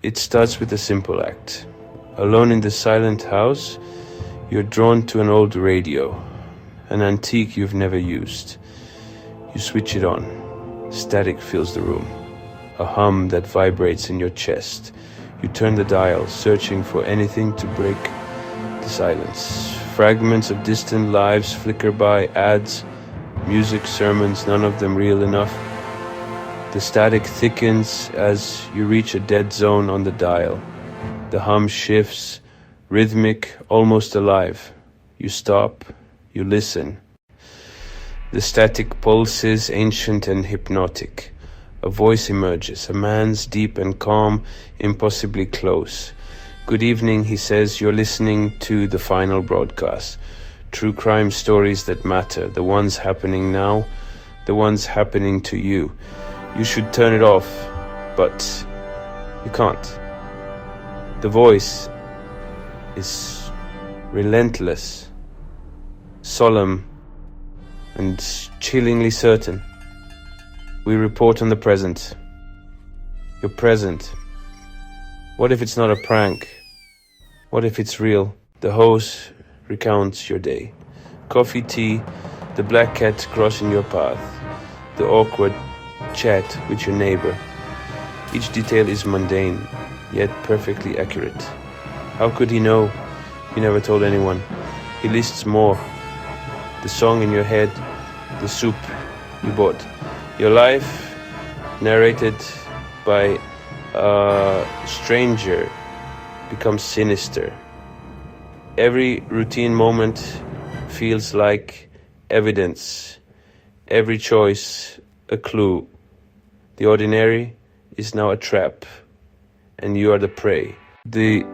It starts with a simple act. Alone in the silent house, you're drawn to an old radio, an antique you've never used. You switch it on. Static fills the room, a hum that vibrates in your chest. You turn the dial, searching for anything to break the silence. Fragments of distant lives flicker by, ads, music, sermons, none of them real enough. The static thickens as you reach a dead zone on the dial. The hum shifts, rhythmic, almost alive. You stop, you listen. The static pulses, ancient and hypnotic. A voice emerges, a man's, deep and calm, impossibly close. Good evening, he says. You're listening to the final broadcast. True crime stories that matter, the ones happening now, the ones happening to you. You should turn it off, but you can't. The voice is relentless, solemn, and chillingly certain. We report on the present. Your present. What if it's not a prank? What if it's real? The host recounts your day. Coffee, tea, the black cat crossing your path, the awkward chat with your neighbor. Each detail is mundane, yet perfectly accurate. How could he know? He never told anyone. He lists more. The song in your head, the soup you bought. Your life, narrated by a stranger, becomes sinister. Every routine moment feels like evidence. Every choice, a clue. The ordinary is now a trap, and you are the prey. The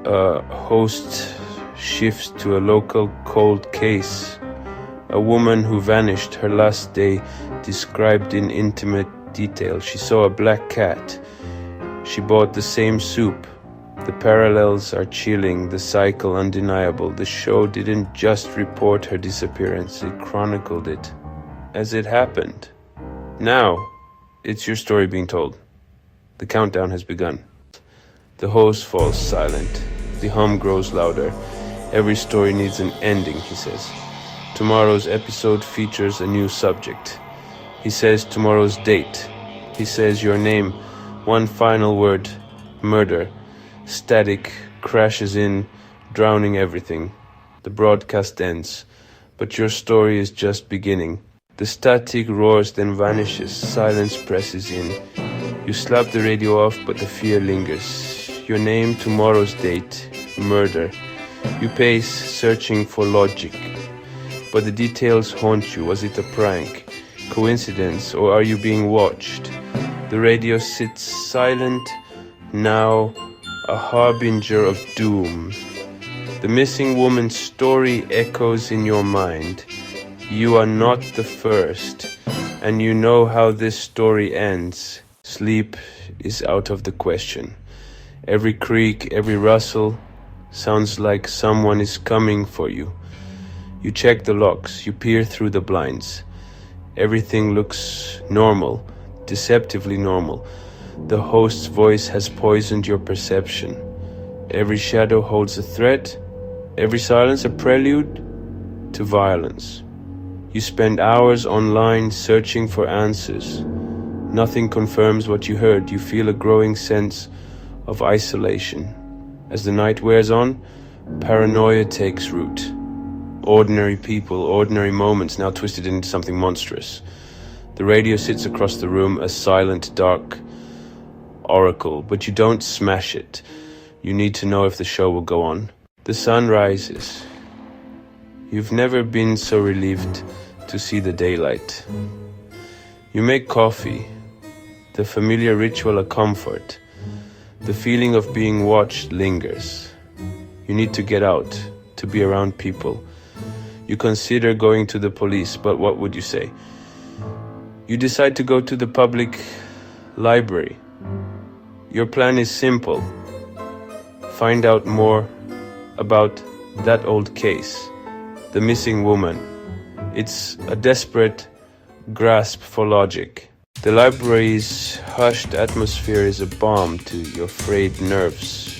host shifts to a local cold case. A woman who vanished her last day, described in intimate detail. She saw a black cat. She bought the same soup. The parallels are chilling, the cycle undeniable. The show didn't just report her disappearance, it chronicled it as it happened. Now, it's your story being told. The countdown has begun. The host falls silent. The hum grows louder. Every story needs an ending, he says. Tomorrow's episode features a new subject. He says tomorrow's date. He says your name. One final word. Murder. Static crashes in, drowning everything. The broadcast ends. But your story is just beginning. The static roars, then vanishes. Silence presses in. You slap the radio off, but the fear lingers. Your name, tomorrow's date. Murder. You pace, searching for logic. But the details haunt you. Was it a prank? Coincidence? Or are you being watched? The radio sits silent, now a harbinger of doom. The missing woman's story echoes in your mind. You are not the first, and you know how this story ends. Sleep is out of the question. Every creak, every rustle sounds like someone is coming for you. You check the locks, you peer through the blinds. Everything looks normal, deceptively normal. The host's voice has poisoned your perception. Every shadow holds a threat, every silence a prelude to violence. You spend hours online searching for answers. Nothing confirms what you heard. You feel a growing sense of isolation. As the night wears on, paranoia takes root. Ordinary people, ordinary moments now twisted into something monstrous. The radio sits across the room, a silent, dark oracle, but you don't smash it. You need to know if the show will go on. The sun rises. You've never been so relieved to see the daylight. You make coffee, the familiar ritual a comfort. The feeling of being watched lingers. You need to get out, to be around people. You consider going to the police, but what would you say? You decide to go to the public library. Your plan is simple. Find out more about that old case, the missing woman. It's a desperate grasp for logic. The library's hushed atmosphere is a balm to your frayed nerves.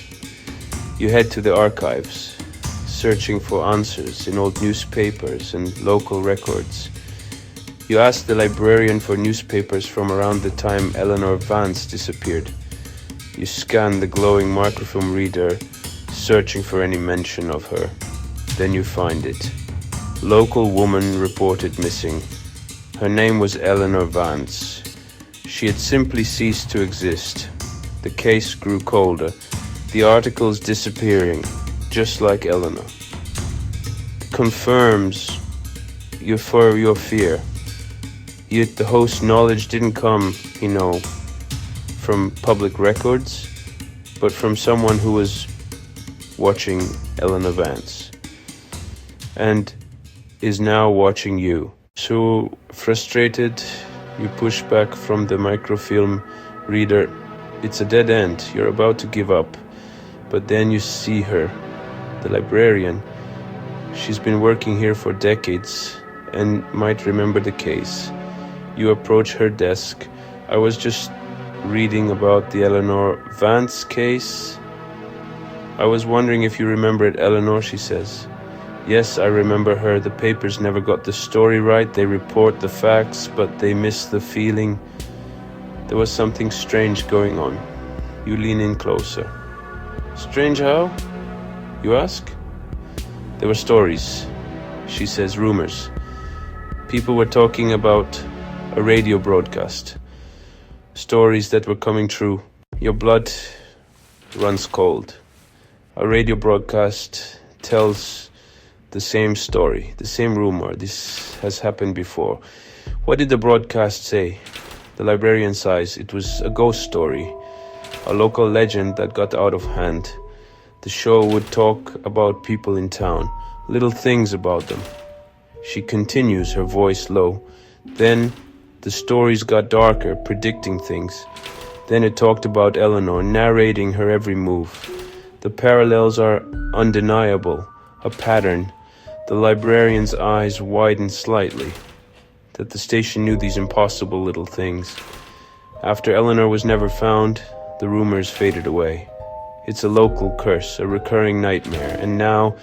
You head to the archives, searching for answers in old newspapers and local records. You ask the librarian for newspapers from around the time Eleanor Vance disappeared. You scan the glowing microfilm reader, searching for any mention of her. Then you find it. Local woman reported missing. Her name was Eleanor Vance. She had simply ceased to exist. The case grew colder, the articles disappearing, just like Eleanor. It confirms your fear. Yet the host's knowledge didn't come, from public records, but from someone who was watching Eleanor Vance and is now watching you. So frustrated, you push back from the microfilm reader. It's a dead end. You're about to give up. But then you see her, the librarian. She's been working here for decades and might remember the case. You approach her desk. I was just reading about the Eleanor Vance case. I was wondering if you remember it, Eleanor, she says. Yes, I remember her. The papers never got the story right. They report the facts, but they miss the feeling. There was something strange going on. You lean in closer. Strange how? You ask? There were stories, she says, rumors. People were talking about a radio broadcast. Stories that were coming true. Your blood runs cold. A radio broadcast tells the same story, the same rumor. This has happened before. What did the broadcast say? The librarian sighs. It was a ghost story, a local legend that got out of hand. The show would talk about people in town, little things about them. She continues, her voice low. Then the stories got darker, predicting things. Then it talked about Eleanor, narrating her every move. The parallels are undeniable, a pattern. The librarian's eyes widened slightly, that the station knew these impossible little things. After Eleanor was never found, the rumors faded away. It's a local curse, a recurring nightmare, and now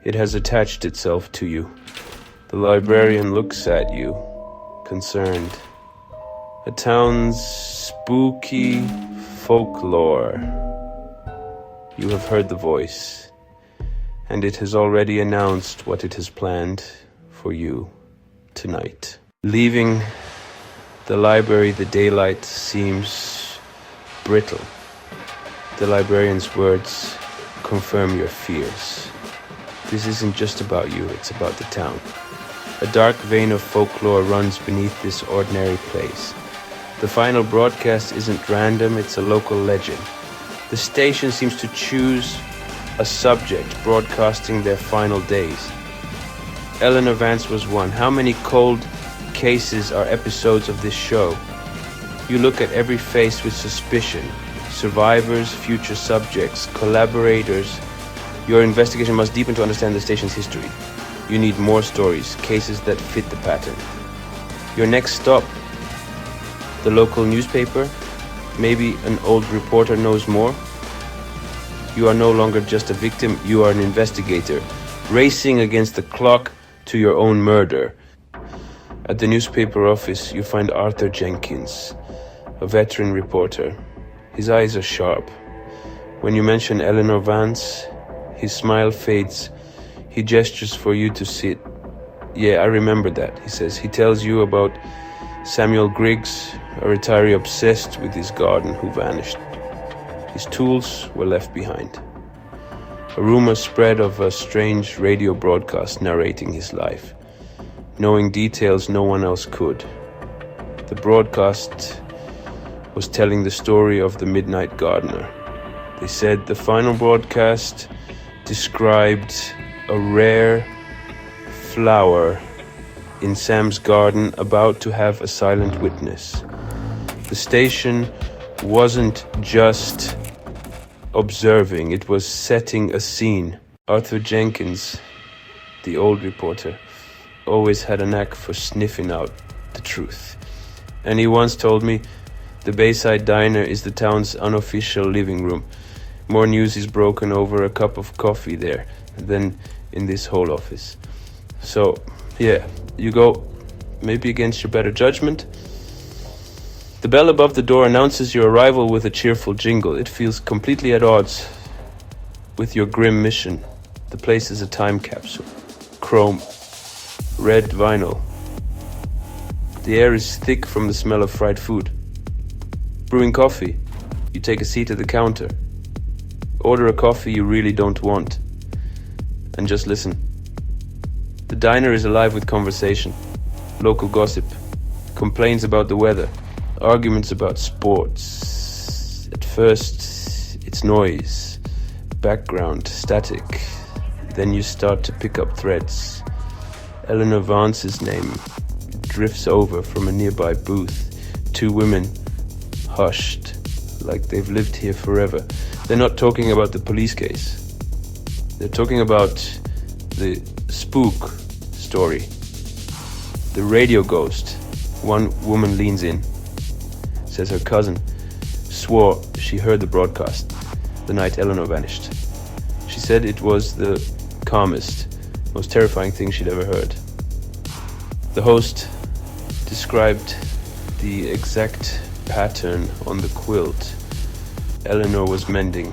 it has attached itself to you. The librarian looks at you, concerned. A town's spooky folklore. You have heard the voice, and it has already announced what it has planned for you tonight. Leaving the library, the daylight seems brittle. The librarian's words confirm your fears. This isn't just about you, it's about the town. A dark vein of folklore runs beneath this ordinary place. The final broadcast isn't random, it's a local legend. The station seems to choose a subject, broadcasting their final days. Eleanor Vance was one. How many cold cases are episodes of this show? You look at every face with suspicion. Survivors, future subjects, collaborators. Your investigation must deepen to understand the station's history. You need more stories, cases that fit the pattern. Your next stop, the local newspaper. Maybe an old reporter knows more. You are no longer just a victim, you are an investigator, racing against the clock to your own murder. At the newspaper office, you find Arthur Jenkins, a veteran reporter. His eyes are sharp. When you mention Eleanor Vance, his smile fades. He gestures for you to sit. Yeah, I remember that, he says. He tells you about Samuel Griggs, a retiree obsessed with his garden who vanished. His tools were left behind. A rumor spread of a strange radio broadcast narrating his life, knowing details no one else could. The broadcast was telling the story of the Midnight Gardener. They said the final broadcast described a rare flower in Sam's garden about to have a silent witness. The station wasn't just observing, it was setting a scene. Arthur Jenkins, the old reporter, always had a knack for sniffing out the truth. And he once told me the Bayside Diner is the town's unofficial living room. More news is broken over a cup of coffee there than in this whole office. So, yeah, you go maybe against your better judgment. The bell above the door announces your arrival with a cheerful jingle. It feels completely at odds with your grim mission. The place is a time capsule. Chrome. Red vinyl. The air is thick from the smell of fried food. Brewing coffee. You take a seat at the counter. Order a coffee you really don't want. And just listen. The diner is alive with conversation. Local gossip. Complaints about the weather. Arguments about sports. At first, it's noise. Background, static. Then you start to pick up threads. Eleanor Vance's name drifts over from a nearby booth. Two women, hushed, like they've lived here forever. They're not talking about the police case. They're talking about the spook story. The radio ghost. One woman leans in, says her cousin swore she heard the broadcast the night Eleanor vanished. She said it was the calmest, most terrifying thing she'd ever heard. The host described the exact pattern on the quilt Eleanor was mending.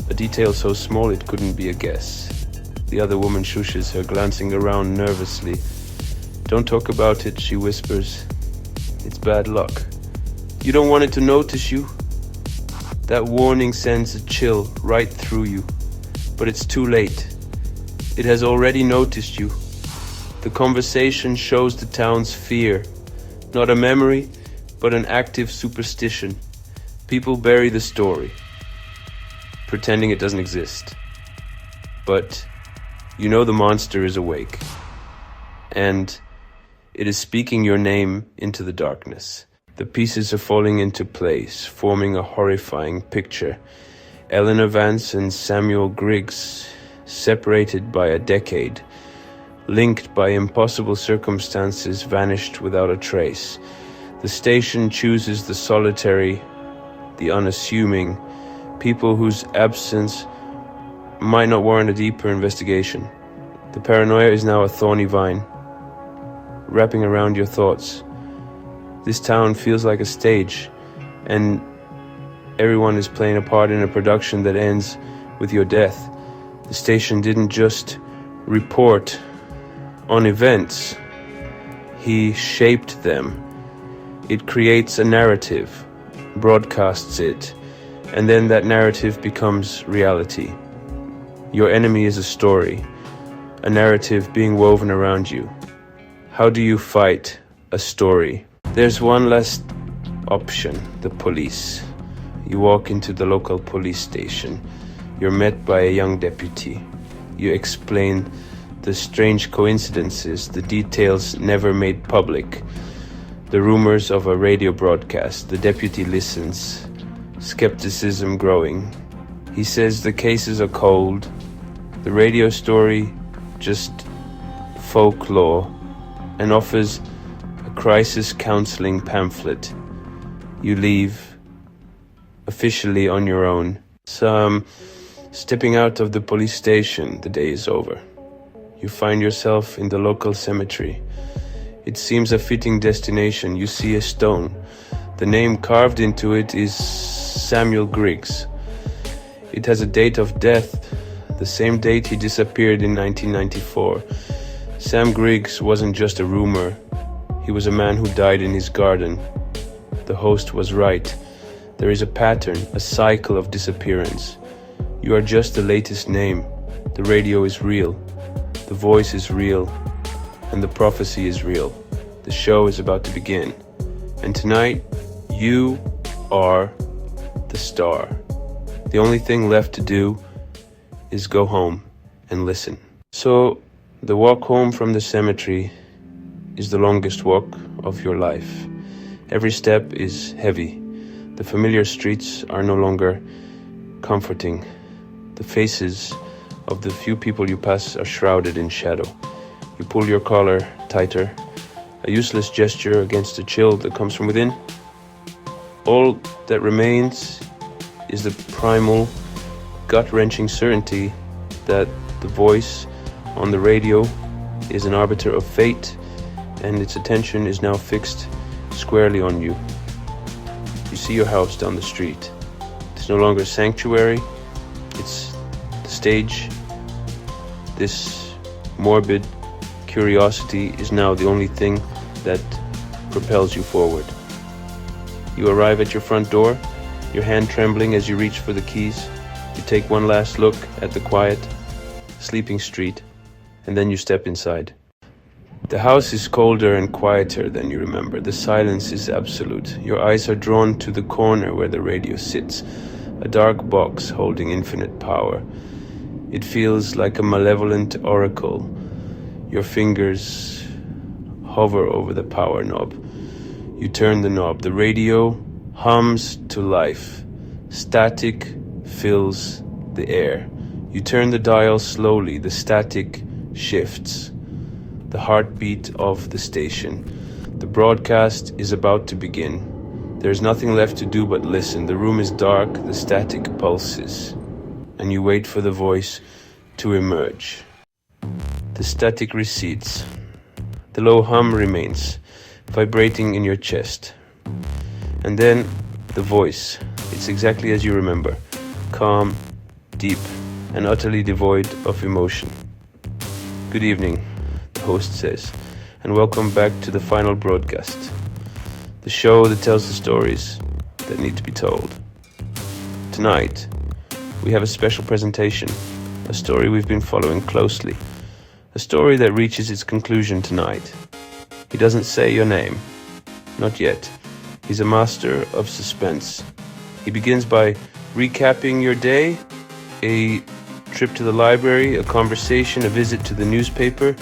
A detail so small it couldn't be a guess. The other woman shushes her, glancing around nervously. "Don't talk about it," she whispers. "It's bad luck. You don't want it to notice you." That warning sends a chill right through you. But it's too late. It has already noticed you. The conversation shows the town's fear. Not a memory, but an active superstition. People bury the story, pretending it doesn't exist. But you know the monster is awake. And it is speaking your name into the darkness. The pieces are falling into place, forming a horrifying picture. Eleanor Vance and Samuel Griggs, separated by a decade, linked by impossible circumstances, vanished without a trace. The station chooses the solitary, the unassuming, people whose absence might not warrant a deeper investigation. The paranoia is now a thorny vine, wrapping around your thoughts. This town feels like a stage, and everyone is playing a part in a production that ends with your death. The station didn't just report on events, he shaped them. It creates a narrative, broadcasts it, and then that narrative becomes reality. Your enemy is a story, a narrative being woven around you. How do you fight a story? There's one last option, the police. You walk into the local police station. You're met by a young deputy. You explain the strange coincidences, the details never made public, the rumors of a radio broadcast. The deputy listens, skepticism growing. He says the cases are cold, the radio story just folklore, and offers a crisis counseling pamphlet. You leave, officially on your own. Stepping out of the police station, the day is over. You find yourself in the local cemetery. It seems a fitting destination. You see a stone. The name carved into it is Samuel Griggs. It has a date of death, the same date he disappeared in 1994. Sam Griggs wasn't just a rumor. He was a man who died in his garden. The host was right. There is a pattern, a cycle of disappearance. You are just the latest name. The radio is real. The voice is real. And the prophecy is real. The show is about to begin. And tonight, you are the star. The only thing left to do is go home and listen. So, the walk home from the cemetery is the longest walk of your life. Every step is heavy. The familiar streets are no longer comforting. The faces of the few people you pass are shrouded in shadow. You pull your collar tighter, a useless gesture against the chill that comes from within. All that remains is the primal, gut-wrenching certainty that the voice on the radio is an arbiter of fate, and its attention is now fixed squarely on you. You see your house down the street. It's no longer a sanctuary, it's the stage. This morbid curiosity is now the only thing that propels you forward. You arrive at your front door, your hand trembling as you reach for the keys. You take one last look at the quiet, sleeping street, and then you step inside. The house is colder and quieter than you remember. The silence is absolute. Your eyes are drawn to the corner where the radio sits, a dark box holding infinite power. It feels like a malevolent oracle. Your fingers hover over the power knob. You turn the knob. The radio hums to life. Static fills the air. You turn the dial slowly. The static shifts. The heartbeat of the station. The broadcast is about to begin. There is nothing left to do but listen. The room is dark. The static pulses. And you wait for the voice to emerge. The static recedes. The low hum remains, vibrating in your chest. And then the voice. It's exactly as you remember. Calm, deep, and utterly devoid of emotion. Good evening, the host says, and welcome back to the final broadcast. The show that tells the stories that need to be told. Tonight, we have a special presentation, a story we've been following closely, a story that reaches its conclusion tonight. He doesn't say your name, not yet. He's a master of suspense. He begins by recapping your day, a trip to the library, a conversation, a visit to the newspaper,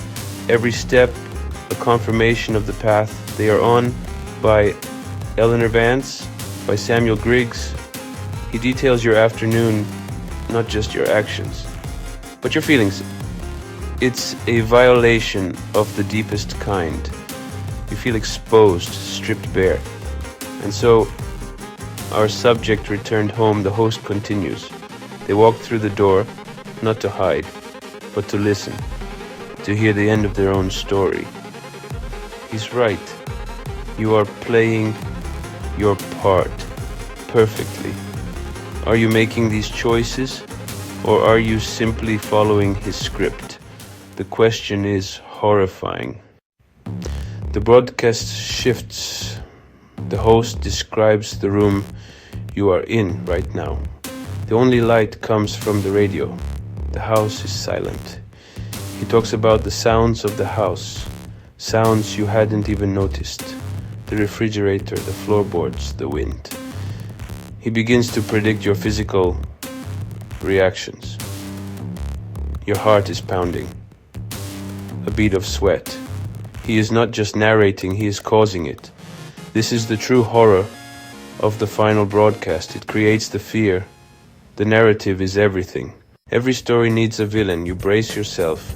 every step a confirmation of the path they are on, by Eleanor Vance, by Samuel Griggs. He details your afternoon, not just your actions, but your feelings. It's a violation of the deepest kind. You feel exposed, stripped bare. And so, our subject returned home. The host continues. They walk through the door, not to hide, but to listen, to hear the end of their own story. He's right. You are playing your part perfectly. Are you making these choices, or are you simply following his script? The question is horrifying. The broadcast shifts. The host describes the room you are in right now. The only light comes from the radio. The house is silent. He talks about the sounds of the house, sounds you hadn't even noticed. The refrigerator, the floorboards, the wind. He begins to predict your physical reactions. Your heart is pounding. A bead of sweat. He is not just narrating, he is causing it. This is the true horror of the final broadcast. It creates the fear. The narrative is everything. Every story needs a villain. You brace yourself.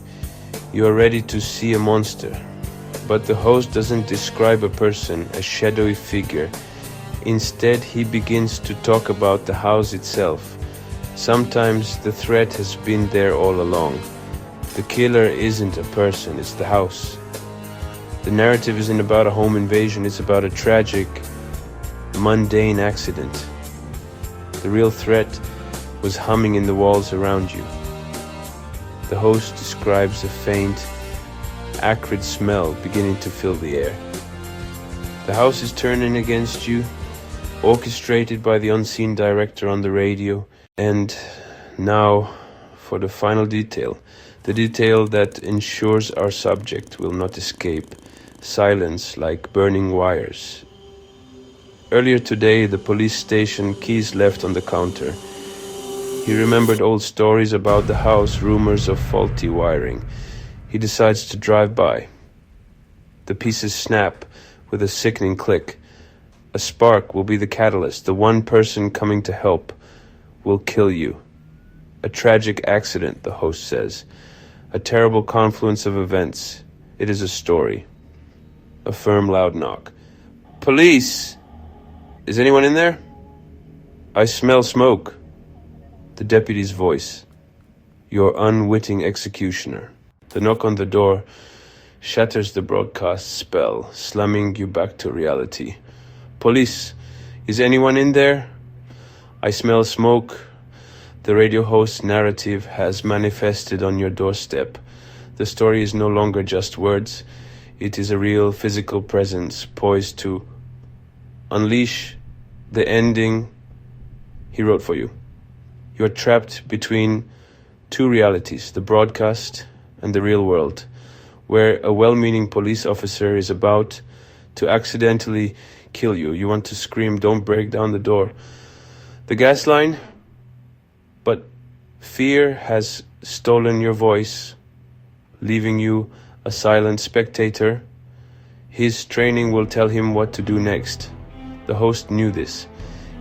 You are ready to see a monster. But the host doesn't describe a person, a shadowy figure. Instead, he begins to talk about the house itself. Sometimes the threat has been there all along. The killer isn't a person, it's the house. The narrative isn't about a home invasion, it's about a tragic, mundane accident. The real threat was humming in the walls around you. The host describes a faint, acrid smell beginning to fill the air. The house is turning against you, orchestrated by the unseen director on the radio. And now for the final detail, the detail that ensures our subject will not escape. Silence like burning wires. Earlier today, the police station, keys left on the counter. He remembered old stories about the house, rumors of faulty wiring. He decides to drive by. The pieces snap with a sickening click. A spark will be the catalyst. The one person coming to help will kill you. A tragic accident, the host says. A terrible confluence of events. It is a story. A firm, loud knock. Police! Is anyone in there? I smell smoke. The deputy's voice. Your unwitting executioner. The knock on the door shatters the broadcast spell, slamming you back to reality. Police, is anyone in there? I smell smoke. The radio host's narrative has manifested on your doorstep. The story is no longer just words. It is a real physical presence poised to unleash the ending he wrote for you. You are trapped between two realities, the broadcast and the real world, where a well-meaning police officer is about to accidentally kill you. You want to scream, don't break down the door. The gas line, but fear has stolen your voice, leaving you a silent spectator. His training will tell him what to do next. The host knew this.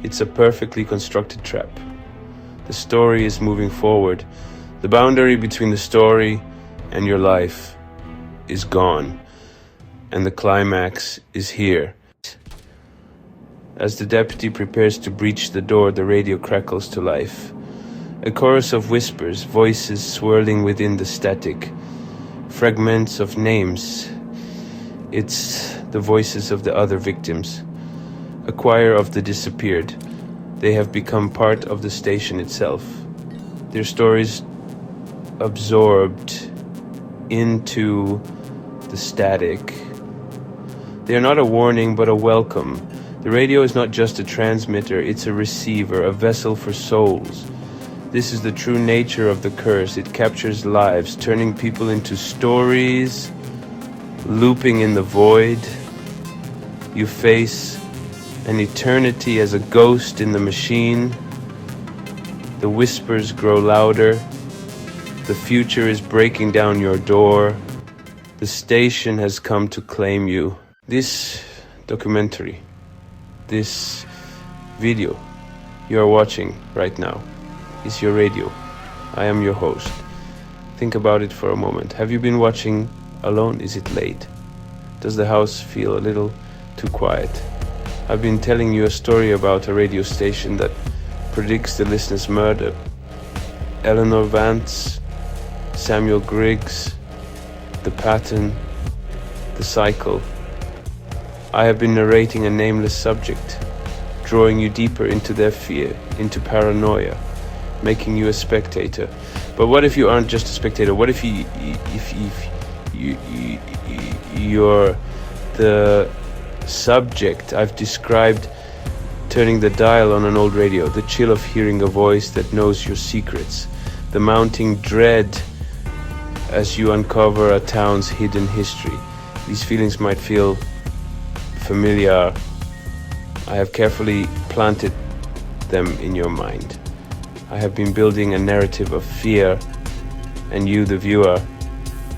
It's a perfectly constructed trap. The story is moving forward. The boundary between the story and your life is gone, and the climax is here. As the deputy prepares to breach the door, the radio crackles to life. A chorus of whispers, voices swirling within the static, fragments of names. It's the voices of the other victims, a choir of the disappeared. They have become part of the station itself. Their stories absorbed into the static. They are not a warning, but a welcome. The radio is not just a transmitter, it's a receiver, a vessel for souls. This is the true nature of the curse. It captures lives, turning people into stories, looping in the void. You face an eternity as a ghost in the machine. The whispers grow louder. The future is breaking down your door. The station has come to claim you. This documentary, this video you are watching right now is your radio. I am your host. Think about it for a moment. Have you been watching alone? Is it late? Does the house feel a little too quiet? I've been telling you a story about a radio station that predicts the listener's murder. Eleanor Vance, Samuel Griggs, the pattern, the cycle. I have been narrating a nameless subject, drawing you deeper into their fear, into paranoia, making you a spectator. But what if you aren't just a spectator? What if you're the subject? I've described turning the dial on an old radio, the chill of hearing a voice that knows your secrets, the mounting dread as you uncover a town's hidden history. These feelings might feel familiar. I have carefully planted them in your mind. I have been building a narrative of fear, and you, the viewer,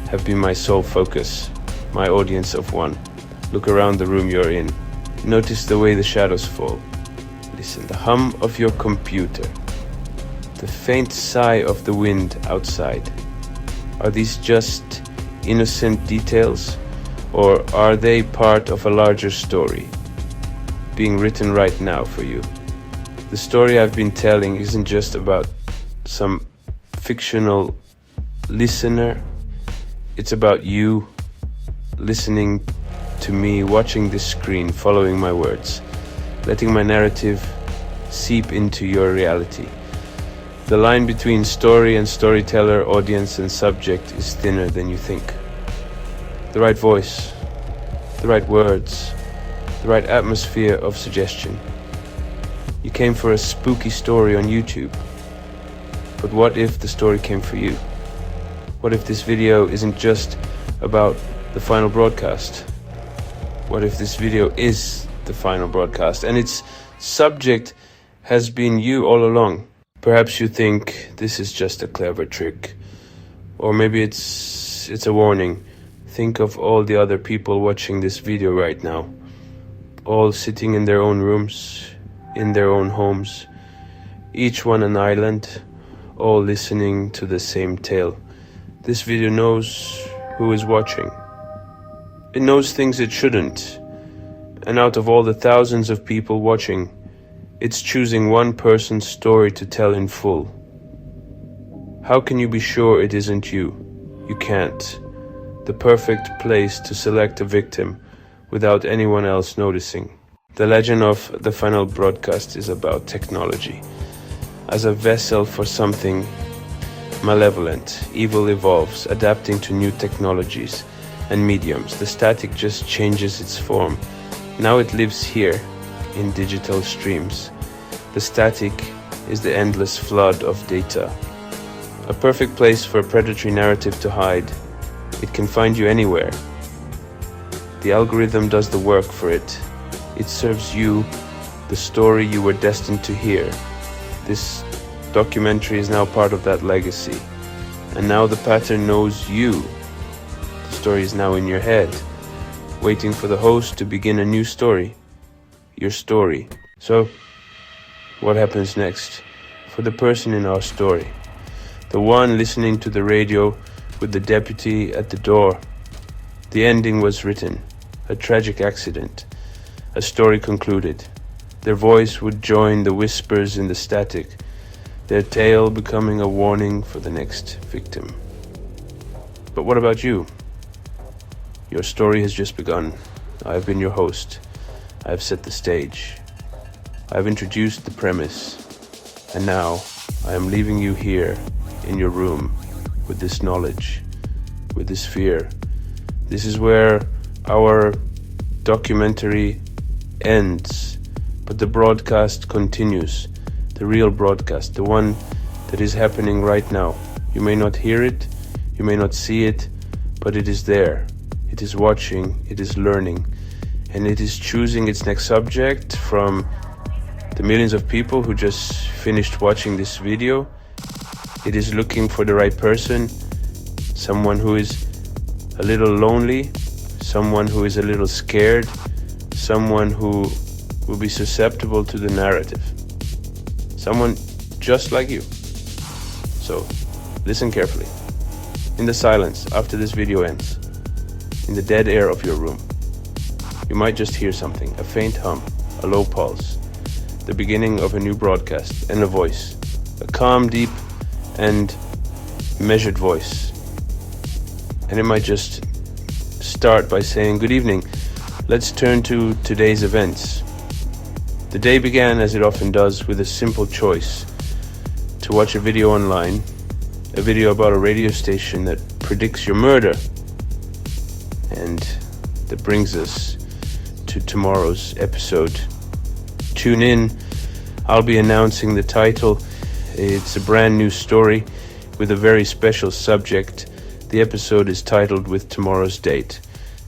have been my sole focus, my audience of one. Look around the room you're in. Notice the way the shadows fall. Listen, the hum of your computer, the faint sigh of the wind outside. Are these just innocent details, or are they part of a larger story being written right now for you? The story I've been telling isn't just about some fictional listener. It's about you listening to me, watching this screen, following my words, letting my narrative seep into your reality. The line between story and storyteller, audience and subject is thinner than you think. The right voice, the right words, the right atmosphere of suggestion. You came for a spooky story on YouTube, but what if the story came for you? What if this video isn't just about the final broadcast? What if this video is the final broadcast and its subject has been you all along? Perhaps you think this is just a clever trick, or maybe it's a warning. Think of all the other people watching this video right now, all sitting in their own rooms, in their own homes, each one an island, all listening to the same tale. This video knows who is watching. It knows things it shouldn't. And out of all the thousands of people watching, it's choosing one person's story to tell in full. How can you be sure it isn't you? You can't. The perfect place to select a victim without anyone else noticing. The legend of the final broadcast is about technology. As a vessel for something malevolent, evil evolves, adapting to new technologies and mediums. The static just changes its form. Now it lives here in digital streams. The static is the endless flood of data. A perfect place for a predatory narrative to hide. It can find you anywhere. The algorithm does the work for it. It serves you the story you were destined to hear. This documentary is now part of that legacy. And now the pattern knows you. The story is now in your head, waiting for the host to begin a new story. Your story. So, what happens next? For the person in our story, the one listening to the radio with the deputy at the door. The ending was written, a tragic accident, a story concluded. Their voice would join the whispers in the static, their tale becoming a warning for the next victim. But what about you? Your story has just begun. I have been your host. I have set the stage. I have introduced the premise. And now I am leaving you here in your room with this knowledge, with this fear. This is where our documentary ends, but the broadcast continues. The real broadcast, the one that is happening right now. You may not hear it, you may not see it, but it is there. It is watching, it is learning, and it is choosing its next subject from the millions of people who just finished watching this video. It is looking for the right person, someone who is a little lonely, someone who is a little scared, someone who will be susceptible to the narrative. Someone just like you. So, listen carefully. In the silence after this video ends, in the dead air of your room, you might just hear something, a faint hum, a low pulse, the beginning of a new broadcast, and a voice, a calm, deep, and measured voice. And it might just start by saying, "Good evening, let's turn to today's events." The day began, as it often does, with a simple choice: to watch a video online, a video about a radio station that predicts your murder. And that brings us to tomorrow's episode. Tune in, I'll be announcing the title. It's a brand new story with a very special subject. The episode is titled with tomorrow's date,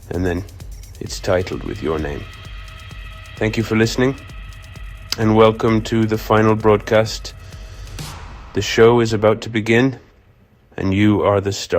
and then it's titled with your name. Thank you for listening, and welcome to the final broadcast. The show is about to begin, and you are the star.